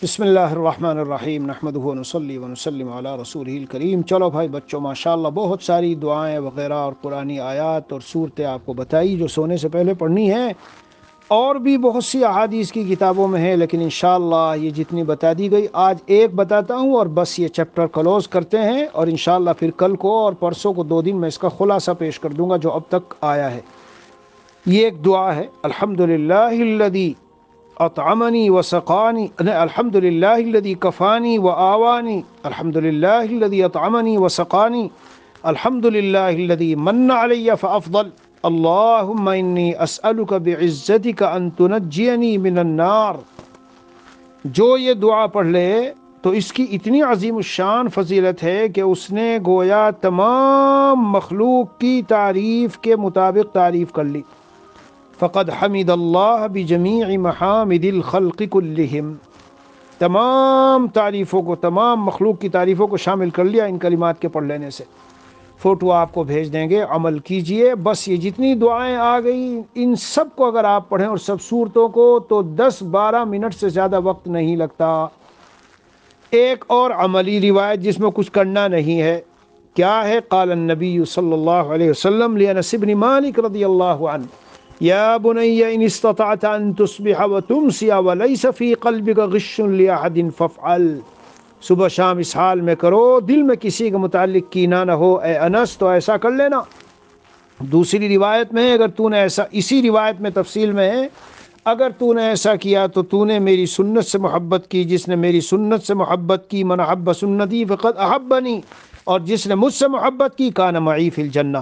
بسم اللہ الرحمن الرحیم نحمدہ ونصلی ونسلم علی رسولہ الکریم۔ چلو بھائی بچوں، ماشاءاللہ بہت ساری دعائیں وغیرہ اور قرآنی آیات اور صورتیں آپ کو بتائی جو سونے سے پہلے پڑھنی ہیں، اور بھی بہت سی احادیث کی کتابوں میں ہیں، لیکن انشاءاللہ یہ جتنی بتا دی گئی آج ایک بتاتا ہوں اور بس یہ چیپٹر کلوز کرتے ہیں، اور انشاءاللہ پھر کل کو اور پرسوں کو 2 دن میں اس کا خلاصہ پیش کر دوں گا جو اب تک آیا ہے۔ یہ ایک دعا ہے، الحمدللہ الذی اطعمنی وسقانی، الحمدللہ الذی کفانی وآوانی، الحمدللہ الذی اطعمنی وسقانی، الحمدللہ الذی من علی فافضل، اللہم انی اسألک بعزتک ان تنجینی من النار۔ جو یہ دعا پڑھ لے تو اس کی اتنی عظیم الشان فضیلت ہے کہ اس نے گویا تمام مخلوق کی تعریف کے مطابق تعریف کر لی۔ فقد حمد اللہ بجمیع محامد الخلق کلہم، تمام تعریفوں کو، تمام مخلوق کی تعریفوں کو شامل کر لیا ان کلمات کے پڑھ لینے سے۔ فوٹو آپ کو بھیج دیں گے، عمل کیجئے۔ بس یہ جتنی دعائیں آ گئی ان سب کو اگر آپ پڑھیں اور سب صورتوں کو تو 10-12 منٹ سے زیادہ وقت نہیں لگتا۔ ایک اور عملی روایت جس میں کچھ کرنا نہیں ہے، کیا ہے؟ قال النبی صلی اللہ علیہ وسلم لانس بن مالک رضی اللہ عنہ، یا بنی ان استطعت ان تصبح وتمسی وليس في قلبك غش لاحد فافعل۔ صبح شام اس حال میں کرو، دل میں کسی کے متعلق کینہ نہ ہو، اے انس تو ایسا کر لینا۔ دوسری روایت میں ہے، اگر تو نے ایسا، اسی روایت میں تفصیل میں ہے، اگر تو نے ایسا کیا تو تو نے میری سنت سے محبت کی، جس نے میری سنت سے محبت کی، من احب سنتی فقد احبنی، اور جس نے مجھ سے محبت کی کان معی فی الجنہ۔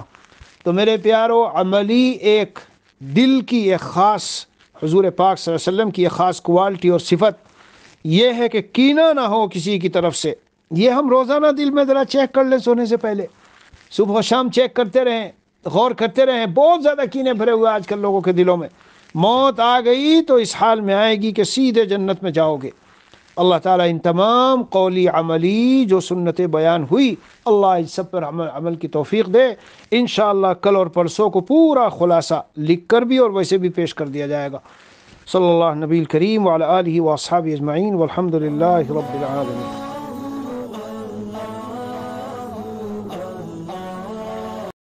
تو میرے پیارو، عملی ایک دل کی ایک خاص، حضور پاک صلی اللہ علیہ وسلم کی ایک خاص کوالٹی اور صفت یہ ہے کہ کینہ نہ ہو کسی کی طرف سے۔ یہ ہم روزانہ دل میں ذرا چیک کر لیں، سونے سے پہلے صبح و شام چیک کرتے رہیں، غور کرتے رہیں۔ بہت زیادہ کینے بھرے ہوئے آج کل لوگوں کے دلوں میں، موت آ گئی تو اس حال میں آئے گی کہ سیدھے جنت میں جاؤ گے۔ اللہ تعالیٰ ان تمام قولی عملی جو سنتیں بیان ہوئی، اللہ اس سب پر عمل کی توفیق دے۔ انشاءاللہ کل اور پرسوں کو پورا خلاصہ لکھ کر بھی اور ویسے بھی پیش کر دیا جائے گا۔ صلی اللہ نبی الکریم وعلی آلہ واصحابہ اجمعین والحمد للہ رب العالمین۔